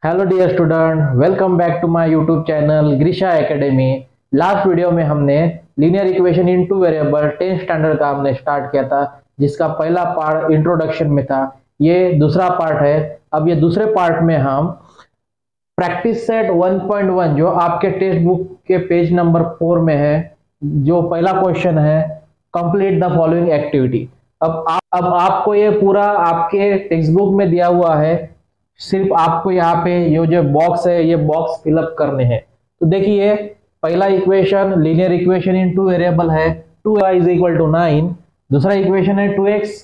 Hello dear student, welcome back to my YouTube channel Grisha academy. Last video में हमने linear equation in two variable 10th standard का हमने start किया था, जिसका पहला पार्ट इंट्रोडक्शन में था। ये दूसरा पार्ट है। अब ये दूसरे पार्ट में हम प्रैक्टिस सेट 1.1 जो आपके टेक्स्ट बुक के पेज नंबर 4 में है, जो पहला क्वेश्चन है, कंप्लीट द फॉलोइंग एक्टिविटी। अब आपको ये पूरा आपके टेक्स्ट बुक में दिया हुआ है, सिर्फ आपको यहाँ पे ये जो बॉक्स है ये बॉक्स फिलअप करने हैं। तो देखिए, पहला equation linear equation in two variable है, 2y इज इक्वल टू 9। दूसरा इक्वेशन है 2x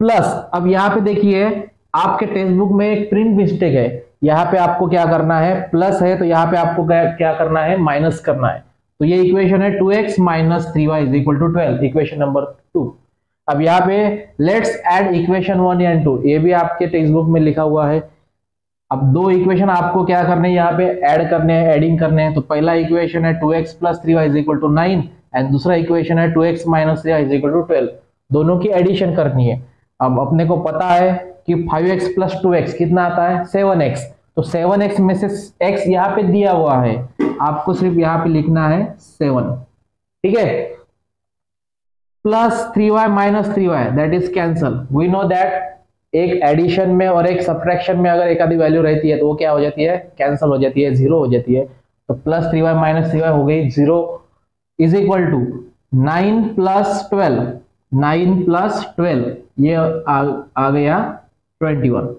प्लस, अब यहाँ पे देखिए आपके टेक्स्ट बुक में एक प्रिंट मिस्टेक है। यहाँ पे आपको क्या करना है, प्लस है तो यहाँ पे आपको क्या करना है, माइनस करना है। तो ये इक्वेशन है 2x minus 3y is equal to 12, equation number 2। अब यहाँ पे लेट्स ऐड इक्वेशन 1 एंड 2, ये भी आपके टेक्स्ट बुक में लिखा हुआ है। अब दो इक्वेशन आपको क्या करने हैं, यहाँ पे ऐड करने हैं, एडिंग करने हैं। तो पहला इक्वेशन है 2x plus 3y is equal to 9 and दूसरा इक्वेशन है 2x minus 3y is equal to 12। दोनों की एडिशन करनी है। अब अपने को पता है कि 5x प्लस 2x कितना आता है, 7x। तो 7x में से x यहाँ पे दिया हुआ है, आपको सिर्फ यहाँ पे लिखना है 7, ठीक है। Plus 3y minus 3y that is cancel. We know that एक एडिशन में और एक सब्ट्रैक्शन में अगर एक आधी वैल्यू रहती है तो वो क्या हो जाती है, कैंसल हो जाती है, जीरो हो जाती है। तो प्लस 3y माइनस 3y हो गई 0 is equal to 9 plus 12, 9 plus 12 ये आ गया 21,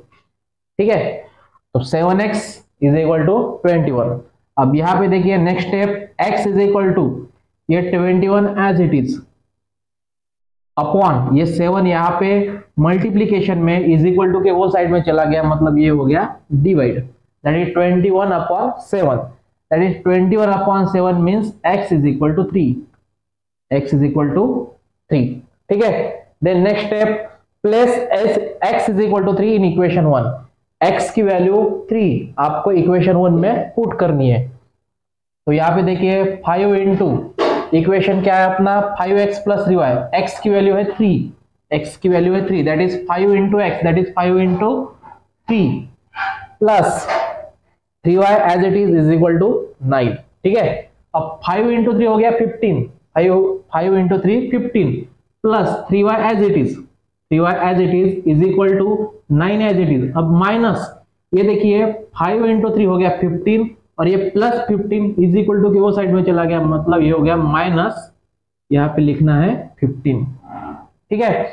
ठीक है। तो 7x इज इक्वल टू 21। अब यहाँ पे देखिए next step, x is equal to ये 21 एज इट इज अपॉन ये 7 यहाँ पे मल्टीप्लीकेशन में इज इक्वल टू के वो साइड में चला गया, मतलब ये हो गया divide, that is 21 upon 7, that is 21 upon 7 means x is equal to 3, x is equal to 3, ठीक है। Then next step, place x is equal to 3 in equation 1। x की वैल्यू 3 आपको इक्वेशन 1 में पुट करनी है। तो यहाँ पे देखिए 5 इंटू इक्वेशन क्या है अपना, 5x प्लस 3y, x की वैल्यू है 3, x की वैल्यू है 3, that is 5 into x, that is 5 into 3 plus 3y as it is equal to 9, ठीक है। अब 5 इंटू 3 हो गया 15, 5 into 3 15 plus 3y as it is, 3y as it is equal to 9 as it is. अब minus ये देखिए 5 into 3 हो गया 15 और ये प्लस 15 इज इक्वल टू के वो साइड में चला गया, मतलब ये हो गया माइनस, यहाँ पे लिखना है 15, ठीक है।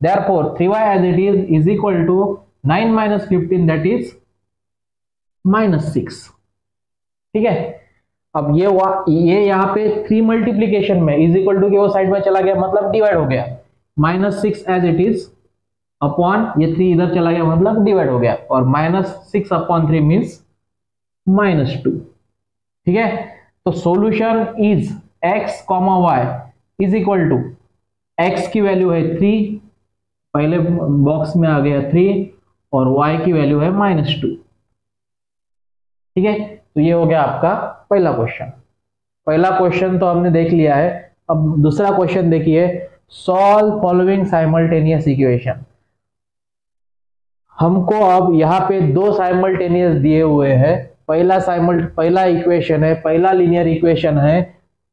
Therefore 3y as it is equal to 9 minus 15 that is minus 6, ठीक है। अब ये यहाँ पे 3 मल्टीप्लीकेशन में इज इक्वल टू के वो साइड में चला गया, मतलब डिवाइड हो गया, minus 6 as it is upon ये 3 इधर चला गया, मतलब डिवाइड हो गया, और माइनस 6 अपॉन 3 मीन्स माइनस 2, ठीक है। तो solution is x comma y is equal to, x की वैल्यू है 3, पहले बॉक्स में आ गया 3, और y की वैल्यू है -2, ठीक है। तो ये हो गया आपका पहला क्वेश्चन। पहला क्वेश्चन तो हमने देख लिया है। अब दूसरा क्वेश्चन देखिए, सॉल्व फॉलोइंग साइमल्टेनियस इक्वेशन। हमको अब यहाँ पे दो साइमल्टेनियस दिए हुए हैं। पहला इक्वेशन है, पहला लीनियर इक्वेशन है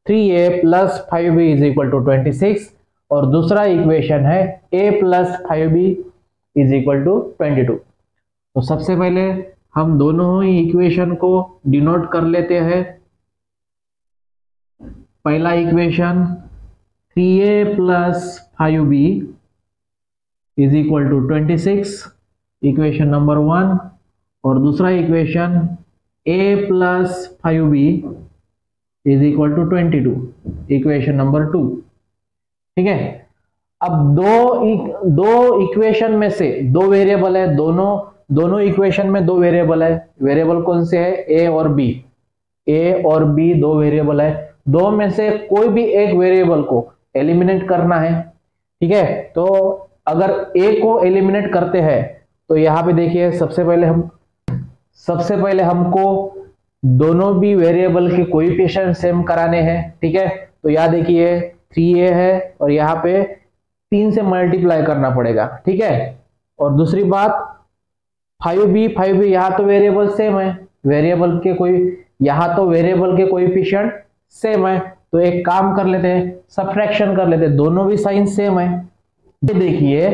3a plus 5b is equal to 26, और दूसरा इक्वेशन है a plus 5b is equal to 22। तो सबसे पहले हम दोनों ही इक्वेशन को डिनोट कर लेते हैं। पहला equation 3a plus 5b is equal to 26, equation number 1, और दूसरा equation a plus 5b is equal to 22, equation number 2, ठीक है। अब दो इक्वेशन में से दो वेरिएबल है, दोनों इक्वेशन में दो वेरिएबल है। वेरिएबल कौन से है, a और b, a और b दो वेरिएबल है। दो में से कोई भी एक वेरिएबल को एलिमिनेट करना है, ठीक है। तो अगर a को एलिमिनेट करते हैं तो यहाँ पे देखिए सबसे पहले हमको दोनों भी वेरिएबल के कोएफिशिएंट सेम कराने हैं, ठीक है। तो यहाँ देखिए 3a है और यहाँ पे 3 से मल्टीप्लाई करना पड़ेगा, ठीक है। और दूसरी बात 5b यहाँ तो वेरिएबल सेम है, वेरिएबल के कोई यहाँ तो वेरिएबल के कोएफिशिएंट सेम है, तो एक काम कर लेते हैं, सब्ट्रैक्शन कर लेते हैं, दोनों भी साइन सेम है। ये देखिए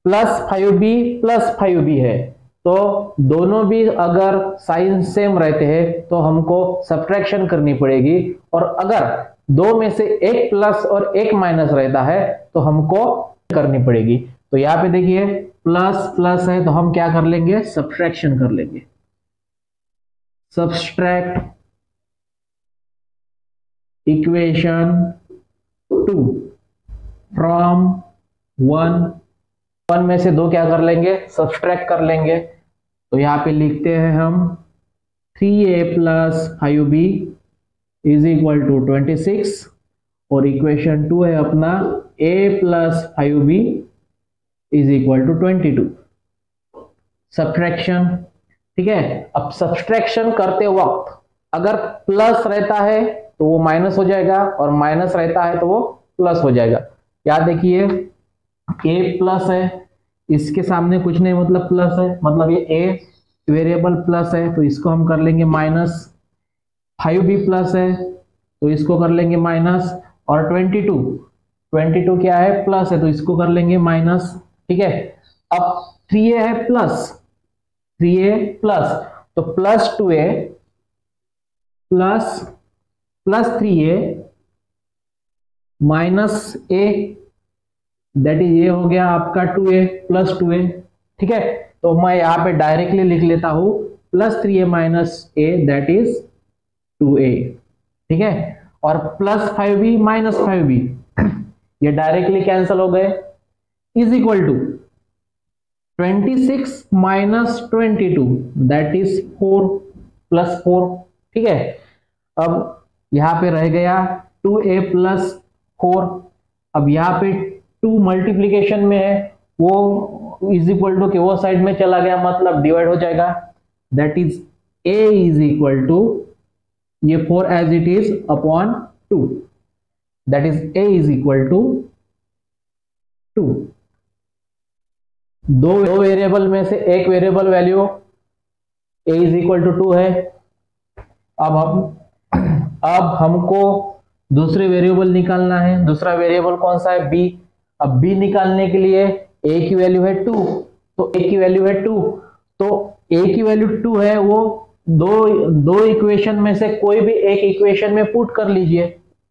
+5b है, तो दोनों भी अगर साइन सेम रहते हैं तो हमको सब्ट्रैक्शन करनी पड़ेगी, और अगर दो में से एक प्लस और एक माइनस रहता है तो हमको करनी पड़ेगी। तो यहाँ पे देखिए प्लस प्लस है तो हम क्या कर लेंगे, सब्ट्रैक्शन कर लेंगे, सब्ट्रैक्ट इक्वेशन 2 फ्रॉम 1 में से दो क्या कर लेंगे, सब्ट्रैक्ट कर लेंगे। तो यहाँ पे लिखते हैं हम 3a + 5b = 26, और इक्वेशन 2 है अपना a + 5b = 22। सब्ट्रैक्शन, ठीक है। अब सब्ट्रैक्शन करते वक्त अगर प्लस रहता है तो वो माइनस हो जाएगा, और माइनस रहता है तो वो प्लस हो जाएगा। याद देखिए a प्लस है, इसके सामने कुछ नहीं मतलब प्लस है, मतलब ये a वेरिएबल प्लस है तो इसको हम कर लेंगे माइनस, 5b प्लस है तो इसको कर लेंगे माइनस, और 22 क्या है, प्लस है तो इसको कर लेंगे माइनस, ठीक है। अब 3a है प्लस, 3a प्लस, तो +2a plus 3a minus a, that is ये हो गया आपका 2a + 2a, ठीक है। तो मैं यहाँ पे डायरेक्टली लिख लेता हूं +3a - a that is 2a, ठीक है। और +5b - 5b ये डायरेक्टली कैंसिल हो गए, is equal to 26 - 22 that is 4 + 4, ठीक है। अब यहाँ पे रह गया 2a + 4, अब यहाँ पे 2 मल्टीप्लीकेशन में है, वो इज इक्वल टू के वो साइड में चला गया, मतलब डिवाइड हो जाएगा, that is a is equal to ये 4 as it is upon 2, that is a is equal to 2। दो वेरिएबल में से एक variable value a is equal to 2 है। अब हमको दूसरे वेरिएबल निकालना है, दूसरा वेरिएबल कौन सा है, b। अब b निकालने के लिए a की वैल्यू है 2, तो a की वैल्यू है 2, तो a की वैल्यू 2 है, वो दो इक्वेशन में से कोई भी एक इक्वेशन में पुट कर लीजिए,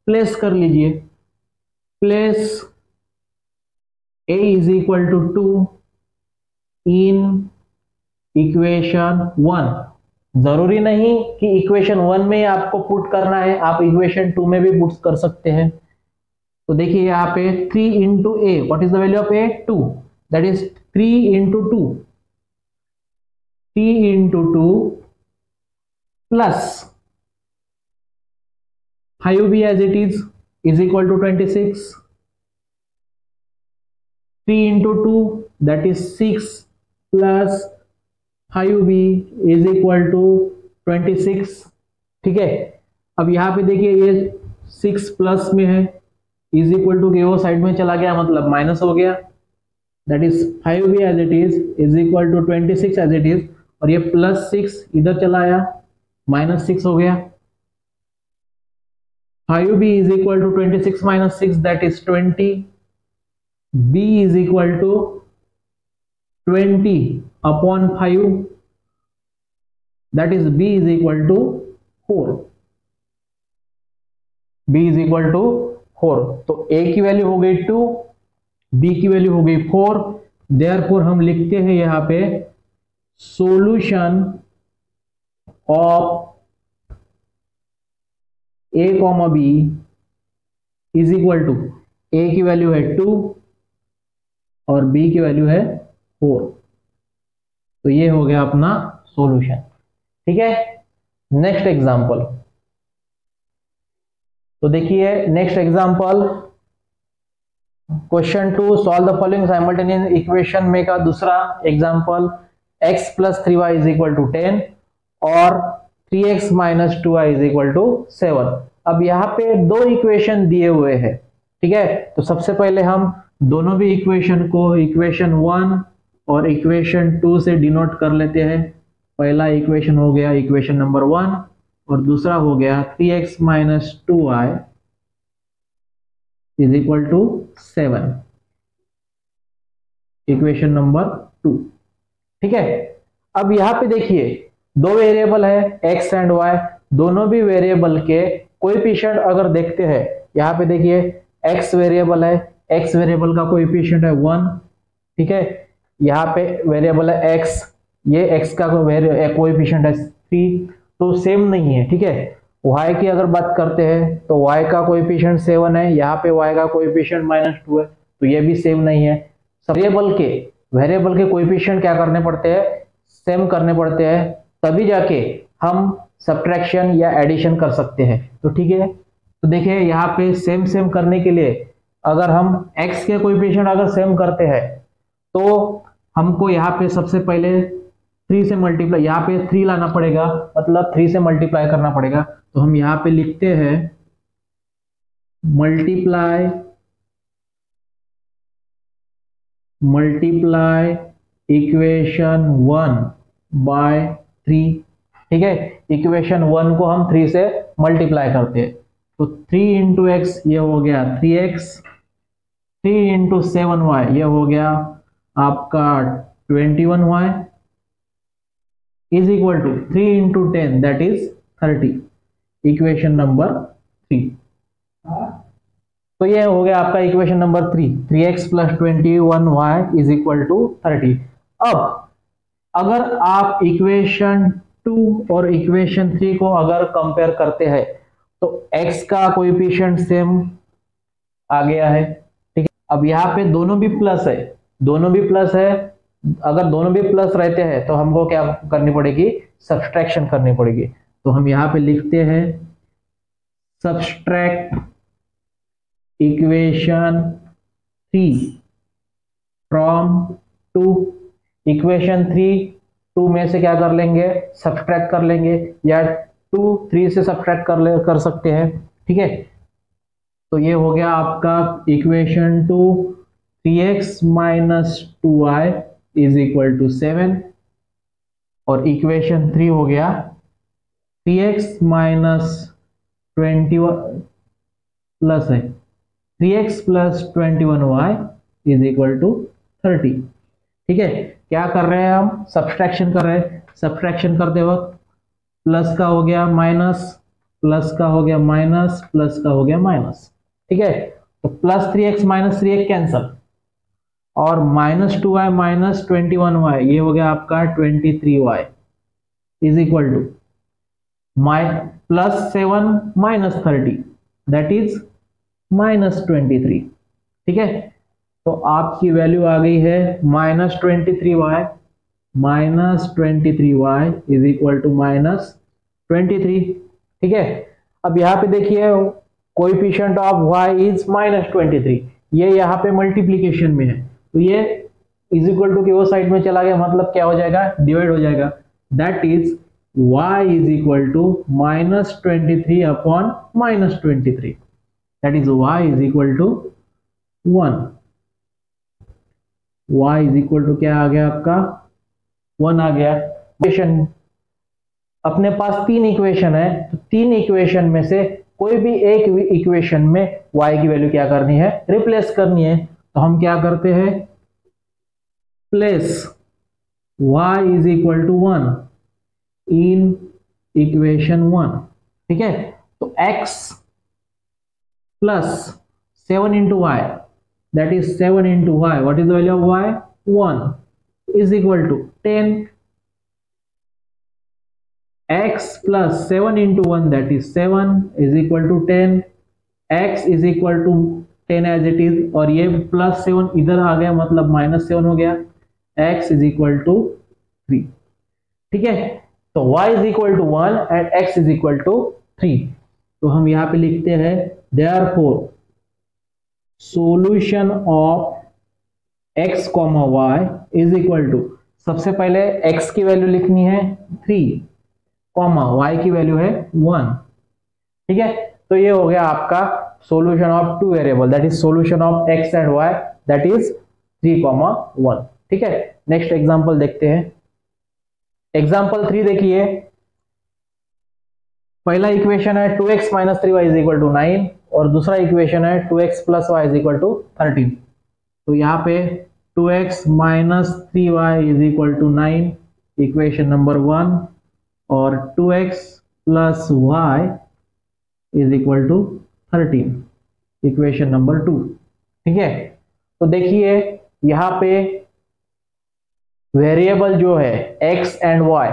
प्लेस कर लीजिए, place a is equal to 2 in equation 1। जरूरी नहीं कि इक्वेशन 1 में आपको पुट करना है, आप इक्वेशन 2 में भी पुट कर सकते हैं। तो देखिए यहाँ पे 3 × a, what is the value of a, 2, that is 3 × 2, 3 × 2 plus 5b as it is equal to 26, 3 × 2 that is 6 plus 5b is equal to 26, ठीक है। अब यहाँ पे देखिए ये 6 प्लस में है, इज इक्वल टू के वो साइड में चला गया, मतलब माइनस हो गया, that is 5b as it is equal to 26 as it is, और ये +6 इधर चला आया, -6 हो गया, 5b is equal to 26 - 6 that is 20, b is equal to 20/5 that is b is equal to 4, b is equal to 4। तो a की value हो गई 2, b की वैल्यू हो गई 4, देयरफॉर हम लिखते हैं यहां पे solution of a, b is equal to a की वैल्यू है 2 और b की वैल्यू है 4। तो ये हो गया अपना सॉल्यूशन, ठीक है। नेक्स्ट एग्जांपल, तो देखिए next example question 2, solve the following simultaneous equation में का दूसरा एग्जांपल, x + 3y = 10 और 3x - 2y = 7। अब यहाँ पे दो इक्वेशन दिए हुए हैं, ठीक है। तो सबसे पहले हम दोनों भी इक्वेशन को इक्वेशन 1 और इक्वेशन 2 से डिनोट कर लेते हैं। पहला इक्वेशन हो गया इक्वेशन नंबर 1 और दूसरा हो गया 3x minus 2y is equal to 7, equation number 2। ठीक है, अब यहां पे देखिए दो वेरिएबल है x एंड y, दोनों भी वेरिएबल के कोएफिशिएंट अगर देखते हैं, यहाँ पे देखिए x वेरिएबल है, x वेरिएबल का कोएफिशिएंट है 1। ठीक है, यहाँ पे वेरिएबल है x, ये x का कोएफिशिएंट है 3, तो सेम नहीं है। ठीक है, y की अगर बात करते हैं तो y का कोएफिशिएंट 7 है, यहाँ पे y का कोएफिशिएंट -2 है, तो ये भी सेम नहीं है। वेरिएबल के कोएफिशिएंट क्या करने पड़ते हैं, सेम करने पड़ते हैं, तभी जाके हम सब्ट्रैक्शन या एडिशन कर सकते हैं। तो ठीक है, तो देखिए यहाँ पे सेम करने के लिए अगर हम x के कोएफिशिएंट अगर सेम करते हैं तो हमको यहाँ पे सबसे पहले 3 से मल्टीप्लाई, यहाँ पे 3 लाना पड़ेगा, मतलब 3 से मल्टीप्लाई करना पड़ेगा। तो हम यहाँ पे लिखते हैं मल्टीप्लाई इक्वेशन 1 बाय 3। ठीक है, इक्वेशन 1 को हम 3 से मल्टीप्लाई करते हैं, तो 3 इंटू एक्स ये हो गया 3x, 3 इंटू 7y ये हो गया आपका 21y is equal to 3 into 10 that is 30, equation number 3। तो ये हो गया आपका equation number 3, 3x plus 21y is equal to 30। अब अगर आप इक्वेशन 2 और इक्वेशन 3 को अगर कंपेयर करते हैं तो x का कोएफिशिएंट सेम आ गया है। ठीक है, अब यहाँ पे दोनों भी प्लस है, अगर दोनों भी प्लस रहते हैं तो हमको क्या करनी पड़ेगी, सब्सट्रैक्शन करनी पड़ेगी। तो हम यहाँ पे लिखते हैं सब्सट्रैक्ट इक्वेशन 3 फ्रॉम 2। इक्वेशन 2 में से क्या कर लेंगे, सब्सट्रैक्ट कर लेंगे, या 2 3 से सब्सट्रैक्ट कर सकते हैं। ठीक है, तो ये हो गया आपका equation 2, 3x minus 2y is equal to 7, और इक्वेशन 3 हो गया 3x माइनस 21 प्लस है 3x plus 21y is equal to 30। ठीक है, क्या कर रहे हैं हम, सब्सट्रैक्शन कर रहे हैं। सब्सट्रैक्शन करते वक्त प्लस का हो गया माइनस, प्लस का हो गया माइनस, प्लस का हो गया माइनस। ठीक है, तो plus 3x minus 3x cancel, और माइनस 2y माइनस 21y ये हो गया आपका 23y is equal to plus 7 minus 30 that is minus 23। ठीक है, तो आपकी वैल्यू आ गई है minus 23y is equal to minus 23। ठीक है, अब यहाँ पे देखिए coefficient of y is minus 23, ये यहाँ पे मल्टीप्लीकेशन में है, तो ये इज इक्वल टू की वो साइड में चला गया, मतलब क्या हो जाएगा, डिवाइड हो जाएगा। That is y is equal to minus 23 upon minus 23, that is y is equal to 1। y is equal to क्या आ गया आपका, 1 आ गया। इक्वेशन अपने पास 3 इक्वेशन है, तो 3 इक्वेशन में से कोई भी एक इक्वेशन में y की वैल्यू क्या करनी है, रिप्लेस करनी है। तो हम क्या करते हैं, place y is equal to 1 in equation 1। ठीक है, तो x plus 7 into y that is 7 into y, what is the value of y, 1 is equal to 10, x plus 7 into 1 that is 7 is equal to 10, x is equal to 10 as it is, और ये plus 7 इधर आ गया मतलब minus 7 हो गया, x is equal to 3। ठीक है, तो y is equal to 1 and x is equal to 3। तो हम यहाँ पे लिखते हैं therefore solution of x, y is equal to, सबसे पहले x की वैल्यू लिखनी है 3, y की वैल्यू है 1। ठीक है, तो ये हो गया आपका solution of 2 variable, that is solution of x and y that is 3, 1। ठीक है, नेक्स्ट एग्जांपल देखते हैं। एग्जांपल 3 देखिए, पहला इक्वेशन है 2x minus 3y is equal to 9 और दूसरा इक्वेशन है 2x plus y is equal to 13। तो यहाँ पे 2x minus 3y is equal to 9 equation number 1 और 2x plus y is equal to 13 equation number 2। ठीक है, तो देखिए यहाँ पे वेरिएबल जो है x एंड y,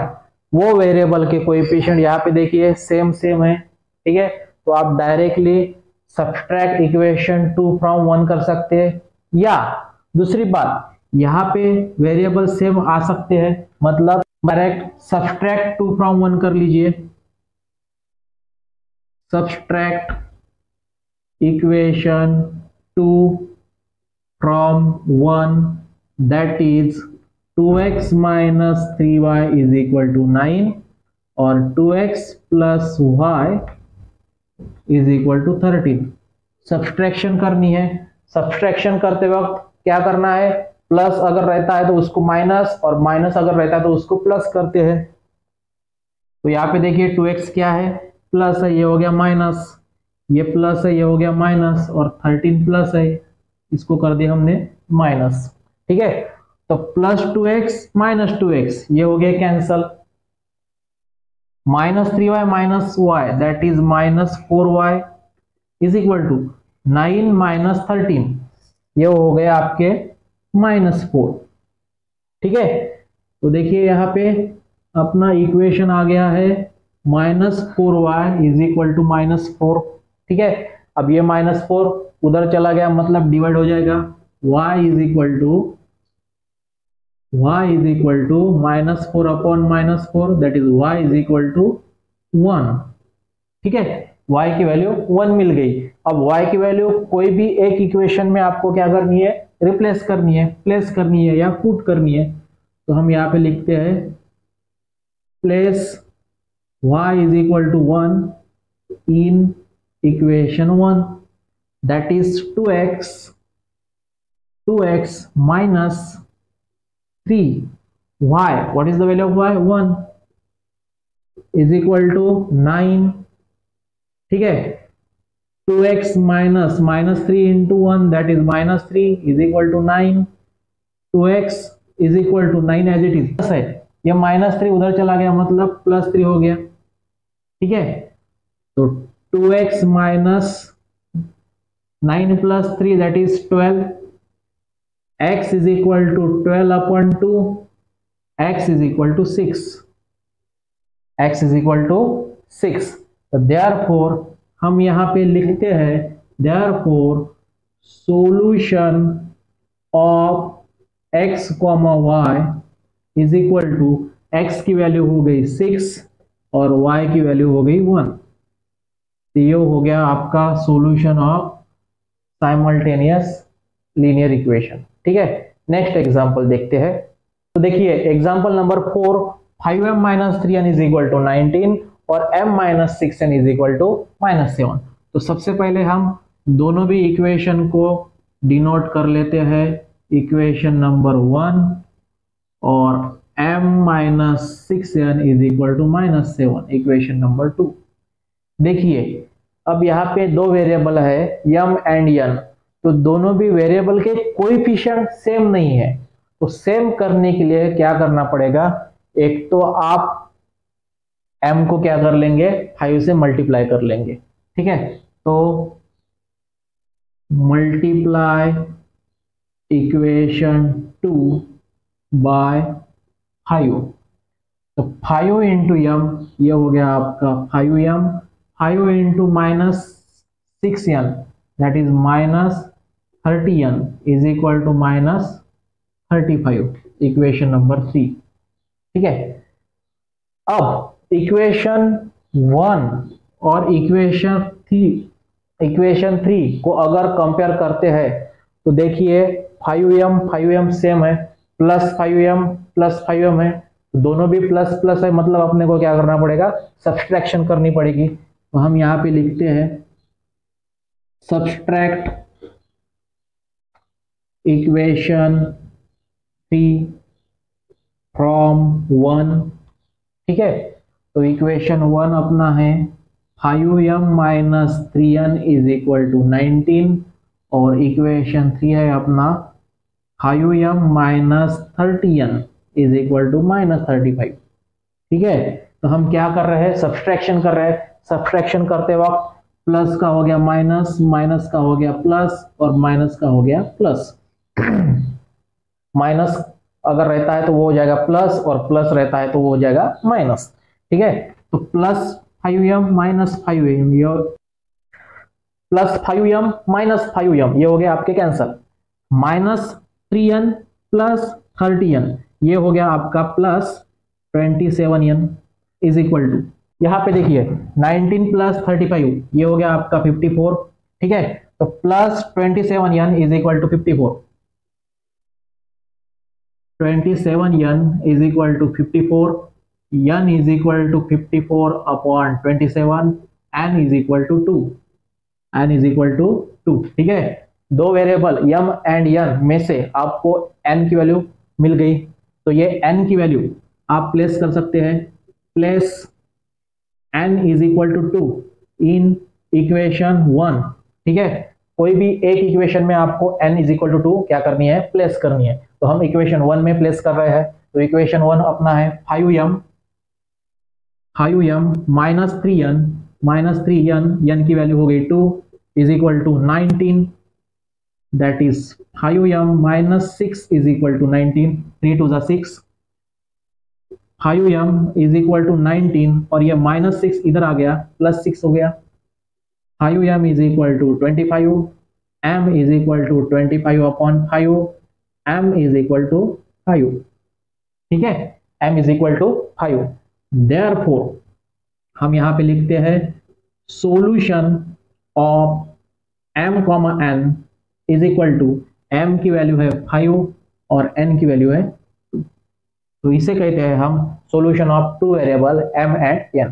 वो वेरिएबल के कोएफिशिएंट यहाँ पे देखिए सेम सेम है। ठीक है, तो आप डायरेक्टली सब्सट्रैक्ट इक्वेशन 2 फ्रॉम 1 कर सकते हैं, या दूसरी बात यहाँ पे वेरिएबल सेम आ सकते हैं, मतलब डायरेक्ट सब्सट्रैक्ट 2 फ्रॉम 1 कर लीजिए। Subtract equation 2 from 1 that is 2x minus 3y is equal to 9 और 2x plus y is equal to 13। Subtraction करनी है। सब्सट्रैक्शन करते वक्त क्या करना है, प्लस अगर रहता है तो उसको माइनस और माइनस अगर रहता है तो उसको प्लस करते हैं। तो यहाँ पे देखिए 2x क्या है, प्लस है, ये हो गया माइनस, ये प्लस है, ये हो गया माइनस, और 13 प्लस है, इसको कर दिया हमने माइनस। ठीक है, तो प्लस 2x माइनस 2x ये हो गया cancel, minus 3y minus y that is minus 4y is equal to 9 minus 13 ये हो गया आपके माइनस 4। ठीक है, तो देखिए यहाँ पे अपना इक्वेशन आ गया है minus 4y is equal to minus 4। ठीक है, अब ये माइनस 4 उधर चला गया, मतलब डिवाइड हो जाएगा, y is equal to minus 4 upon minus 4 that is y is equal to 1। ठीक है, y की वैल्यू 1 मिल गई। अब y की वैल्यू कोई भी एक इक्वेशन में आपको क्या करनी है, रिप्लेस करनी है, प्लेस करनी है या पुट करनी है। तो हम यहाँ पे लिखते हैं place y is equal to 1 in equation 1 that is 2x minus 3y, what is the value of y, 1 is equal to 9। ठीक है, 2x minus minus 3 into 1 that is minus 3 is equal to 9। 2x is equal to 9 as it is है, ये minus 3 उधर चला गया, मतलब plus 3 हो गया। ठीक है, तो 2x minus 9 plus 3 that is 12, x is equal to 12 upon 2, x is equal to 6, x is equal to 6। तो therefore हम यहाँ पे लिखते हैं therefore solution of x, y is equal to x की वैल्यू हो गई 6 और y की वैल्यू हो गई 1। तो ये हो गया आपका solution of simultaneous linear equation. ठीक है, नेक्स्ट एग्जांपल देखते हैं। तो देखिए example number 4, 5m minus 3n is equal to 19 और m minus 6n is equal to minus 7। तो सबसे पहले हम दोनों भी इक्वेशन को डिनोट कर लेते हैं, इक्वेशन नंबर 1 और m minus 6n is equal to minus 7 equation number 2। देखिए अब यहाँ पे दो वेरिएबल है m एंड n, तो दोनों भी वेरिएबल के कोएफिशिएंट सेम नहीं है। तो सेम करने के लिए क्या करना पड़ेगा, एक तो आप m को क्या कर लेंगे, 5 से मल्टीप्लाई कर लेंगे। ठीक है, तो मल्टीप्लाई इक्वेशन 2 बाय 5, तो 5 इंटू m ये हो गया आपका 5m, 5 into minus 6n that is minus 30n is equal to minus 35 equation number 3। ठीक है, अब इक्वेशन 1 और इक्वेशन 3 को अगर कंपेयर करते हैं तो देखिए 5m सेम है, प्लस 5m है, तो दोनों भी प्लस प्लस है, मतलब अपने को क्या करना पड़ेगा, सब्सट्रैक्शन करनी पड़ेगी। तो हम यहाँ पे लिखते हैं सब्सट्रैक्ट इक्वेशन 3 फ्रॉम 1। ठीक है, तो इक्वेशन 1 अपना है 5m minus 3n is equal to 19 और इक्वेशन 3 है अपना 5m minus 30n is equal to minus 35। ठीक है, तो हम क्या कर रहे हैं, सब्सट्रैक्शन कर रहे हैं। सब्सट्रैक्शन करते वक्त प्लस का हो गया माइनस, माइनस का हो गया प्लस और माइनस का हो गया प्लस। माइनस अगर रहता है तो वो हो जाएगा प्लस और प्लस रहता है तो वो हो जाएगा माइनस। ठीक है, तो प्लस 5m माइनस 5m, ये प्लस 5m माइनस 5m ये हो गया आपके cancel. Minus 3n plus 30n ये हो गया आपका plus 27n is equal to, यहाँ पे देखिए 19 प्लस 35 ये हो गया आपका 54। ठीक है, तो plus 27n is equal to 54, 27n is equal to 54, n is equal to 54 upon 27, n is equal to 2, n is equal to 2। ठीक है, दो वेरिएबल m एंड n में से आपको n की वैल्यू मिल गई, तो ये n की वैल्यू आप प्लेस कर सकते हैं। Place n is equal to 2 in equation 1। ठीक है, कोई भी एक इक्वेशन में आपको n इज इक्वल टू 2 क्या करनी है, प्लेस करनी है। तो हम इक्वेशन 1 में प्लेस कर रहे हैं, तो इक्वेशन 1 अपना है 5m minus 3n minus 3n, n की वैल्यू हो गई 2 is equal to 19, that is 5m minus 6 is equal to 19, 3 टू ज़ा 6, 5m इज इक्वल टू 19 और ये माइनस 6 इधर आ गया प्लस 6 हो गया। 5m is equal to 25, m is equal to 25 upon 5, m is equal to 5। ठीक है, m is equal to 5। Therefore हम यहाँ पे लिखते हैं solution of m comma n is equal to, m की वैल्यू है 5 और n की वैल्यू है 2, तो इसे कहते हैं हम solution of two variable m and n।